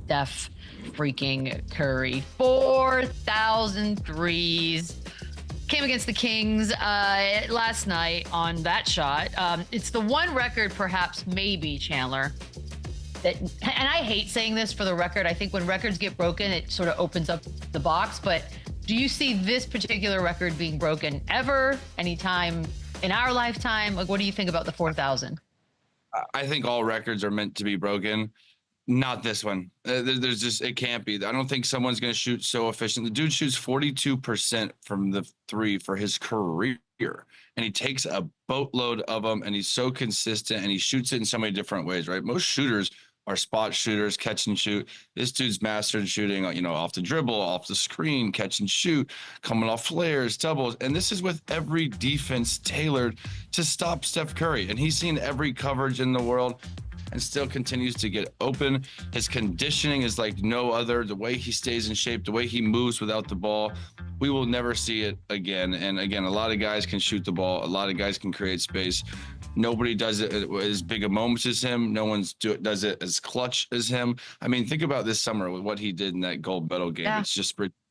Steph freaking Curry. 4,000 threes. Came against the Kings last night on that shot. It's the one record, perhaps, maybe, Chandler, that, and I hate saying this for the record, I think when records get broken, it sort of opens up the box, but do you see this particular record being broken ever, anytime in our lifetime? Like, what do you think about the 4,000? I think all records are meant to be broken. Not this one. There's just, it can't be. I don't think someone's going to shoot so efficient. The dude shoots 42% from the three for his career, and he takes a boatload of them, and he's so consistent, and he shoots it in so many different ways, right? Most shooters are spot shooters, catch and shoot. This dude's mastered shooting, off the dribble, off the screen, catch and shoot, coming off flares, doubles. And this is with every defense tailored to stop Steph Curry. And he's seen every coverage in the world and still continues to get open. His conditioning is like no other. The way he stays in shape, the way he moves without the ball, we will never see it again. And again, a lot of guys can shoot the ball. A lot of guys can create space. Nobody does it as big a moments as him. No one does it as clutch as him. I mean, think about this summer with what he did in that gold medal game. Yeah.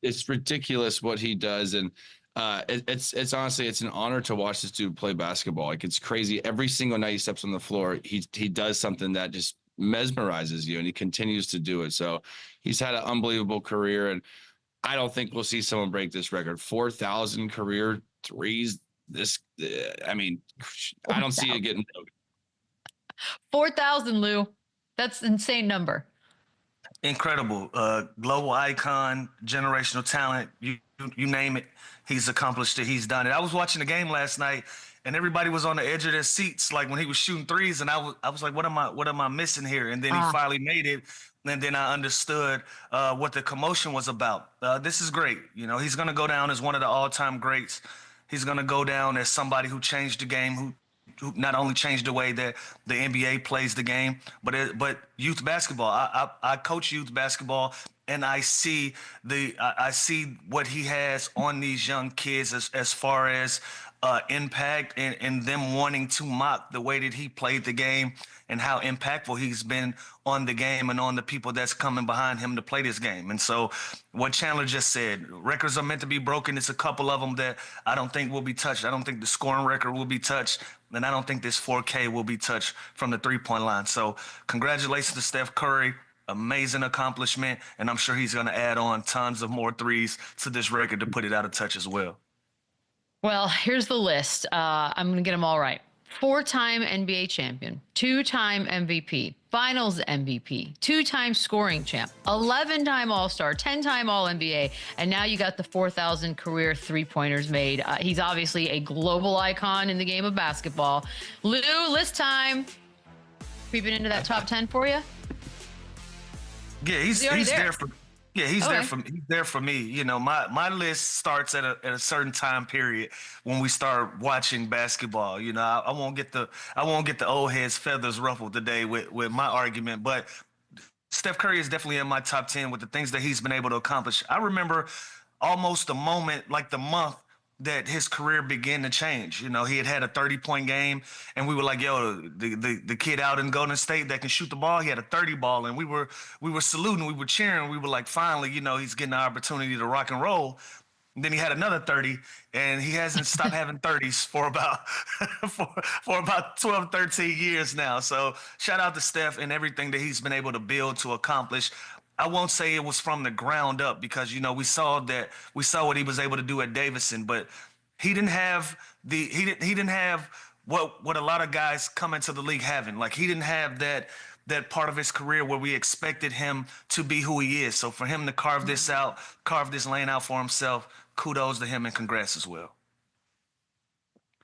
It's ridiculous what he does. And it's honestly, it's an honor to watch this dude play basketball. Like, it's crazy. Every single night he steps on the floor, he does something that just mesmerizes you, and he continues to do it. So he's had an unbelievable career, and I don't think we'll see someone break this record. 4,000 career threes. I don't see it getting broken. 4,000, Lou. That's an insane number. Incredible. Global icon, generational talent. You name it. He's accomplished it. He's done it. I was watching the game last night, and everybody was on the edge of their seats, like when he was shooting threes, and I was like, what am I missing here? And then he finally made it, and then I understood what the commotion was about. This is great. He's going to go down as one of the all-time greats. He's going to go down as somebody who changed the game, who not only changed the way that the NBA plays the game, but youth basketball. I coach youth basketball, and I see what he has on these young kids as far as impact and them wanting to mock the way that he played the game and how impactful he's been on the game and on the people that's coming behind him to play this game. And so what Chandler just said, records are meant to be broken. It's a couple of them that I don't think will be touched. I don't think the scoring record will be touched, and I don't think this 4K will be touched from the three-point line. So congratulations to Steph Curry. Amazing accomplishment, and I'm sure he's going to add on tons of more threes to this record to put it out of touch as well. Well, here's the list. I'm going to get them all right. 4-time NBA champion, 2-time MVP, Finals MVP, 2-time scoring champ, 11-time All-Star, 10-time All-NBA, and now you got the 4,000 career three-pointers made. He's obviously a global icon in the game of basketball. Lou, list time. Creeping into that top 10 for you? Yeah, he's there for. Yeah, he's there for me. My list starts at a certain time period when we start watching basketball. I won't get the old heads feathers ruffled today with my argument, but Steph Curry is definitely in my top 10 with the things that he's been able to accomplish. I remember almost the moment, like the month that his career began to change. He had a 30-point game, and we were like, yo, the kid out in Golden State that can shoot the ball, he had a 30 ball, and we were saluting, we were cheering, we were like, finally, he's getting the opportunity to rock and roll. And then he had another 30, and he hasn't stopped having 30s for about for about 12, 13 years now. So shout out to Steph and everything that he's been able to build to accomplish. I won't say it was from the ground up because, we saw what he was able to do at Davidson, but he didn't have what a lot of guys come into the league having. Like, he didn't have that part of his career where we expected him to be who he is. So for him to carve this lane out for himself, kudos to him and congrats as well.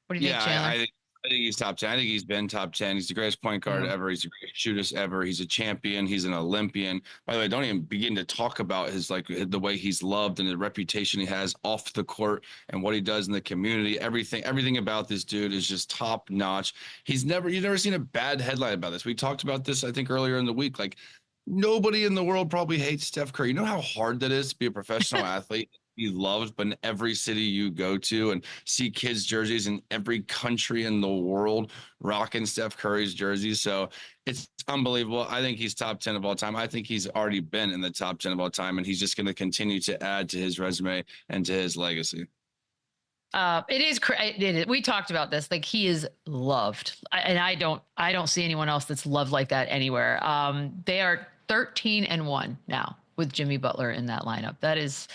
What do you think, Chandler? I think he's top 10. I think he's been top 10. He's the greatest point guard ever. He's the greatest shooter ever. He's a champion. He's an Olympian. By the way, don't even begin to talk about the way he's loved and the reputation he has off the court and what he does in the community. Everything about this dude is just top notch. You've never seen a bad headline about this. We talked about this, I think, earlier in the week. Like, nobody in the world probably hates Steph Curry. You know how hard that is to be a professional athlete? be loved, but in every city you go to and see kids' jerseys in every country in the world rocking Steph Curry's jersey. So it's unbelievable. I think he's top 10 of all time. I think he's already been in the top 10 of all time, and he's just going to continue to add to his resume and to his legacy. It is. We talked about this. Like, he is loved, and I don't see anyone else that's loved like that anywhere. They are 13-1 now with Jimmy Butler in that lineup. That is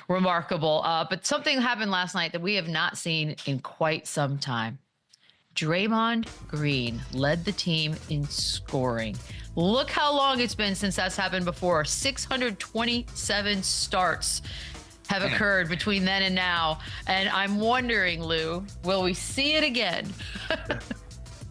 remarkable. But something happened last night that we have not seen in quite some time. Draymond Green led the team in scoring. Look how long it's been since that's happened before. 627 starts have occurred between then and now. And I'm wondering, Lou, will we see it again?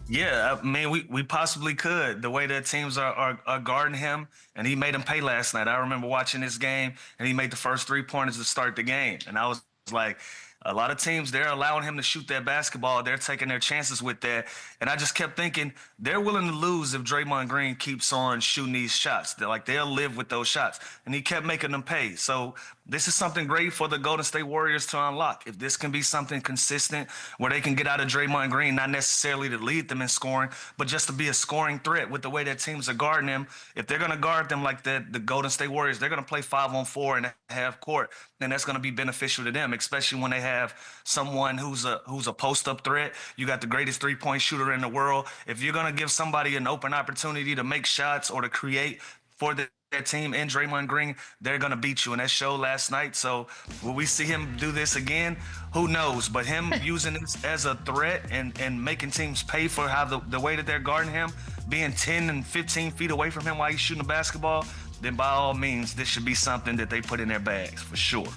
Yeah, I mean, we possibly could. The way that teams are guarding him, and he made them pay last night. I remember watching this game, and he made the first 3-pointers to start the game. And I was like, a lot of teams, they're allowing him to shoot that basketball. They're taking their chances with that. And I just kept thinking, they're willing to lose if Draymond Green keeps on shooting these shots. They'll live with those shots. And he kept making them pay. So this is something great for the Golden State Warriors to unlock. If this can be something consistent where they can get out of Draymond Green, not necessarily to lead them in scoring, but just to be a scoring threat with the way that teams are guarding him. If they're going to guard them like the Golden State Warriors, they're going to play 5-on-4 in half court. And that's going to be beneficial to them, especially when they have someone who's a post-up threat. You got the greatest three-point shooter in the world. If you're going to give somebody an open opportunity to make shots or to create for that team in Draymond Green, they're going to beat you. And that showed last night. So will we see him do this again? Who knows? But him using this as a threat and making teams pay for how the way that they're guarding him, being 10 and 15 feet away from him while he's shooting a basketball, then by all means, this should be something that they put in their bags for sure.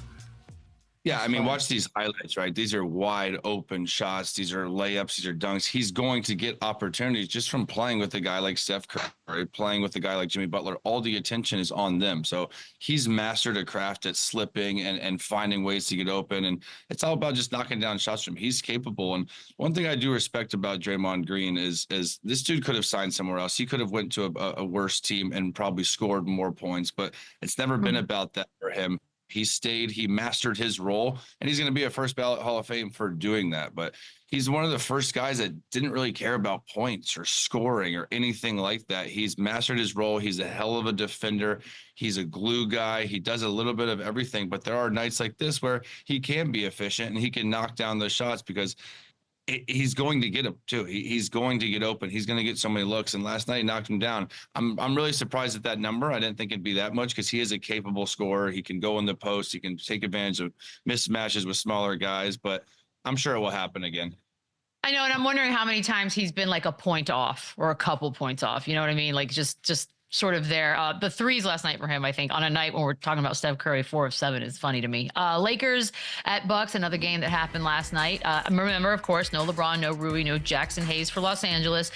Yeah, I mean, watch these highlights, right? These are wide open shots. These are layups. These are dunks. He's going to get opportunities just from playing with a guy like Steph Curry, playing with a guy like Jimmy Butler. All the attention is on them. So he's mastered a craft at slipping and finding ways to get open. And it's all about just knocking down shots from him. He's capable. And one thing I do respect about Draymond Green is this dude could have signed somewhere else. He could have went to a worse team and probably scored more points, but it's never been about that for him. He stayed, he mastered his role, and he's going to be a first ballot Hall of Fame for doing that. But he's one of the first guys that didn't really care about points or scoring or anything like that. He's mastered his role. He's a hell of a defender. He's a glue guy. He does a little bit of everything, but there are nights like this where he can be efficient and he can knock down those shots because he's going to get him too. He's going to get open. He's going to get so many looks. And last night he knocked him down. I'm really surprised at that number. I didn't think it'd be that much because he is a capable scorer. He can go in the post. He can take advantage of mismatches with smaller guys. But I'm sure it will happen again. I know, and I'm wondering how many times he's been like a point off or a couple points off. You know what I mean? Like just sort of there. The threes last night for him, I think, on a night when we're talking about Steph Curry, 4 of 7 is funny to me. Lakers at Bucks, another game that happened last night. Remember, of course, no LeBron, no Rui, no Jackson Hayes for Los Angeles.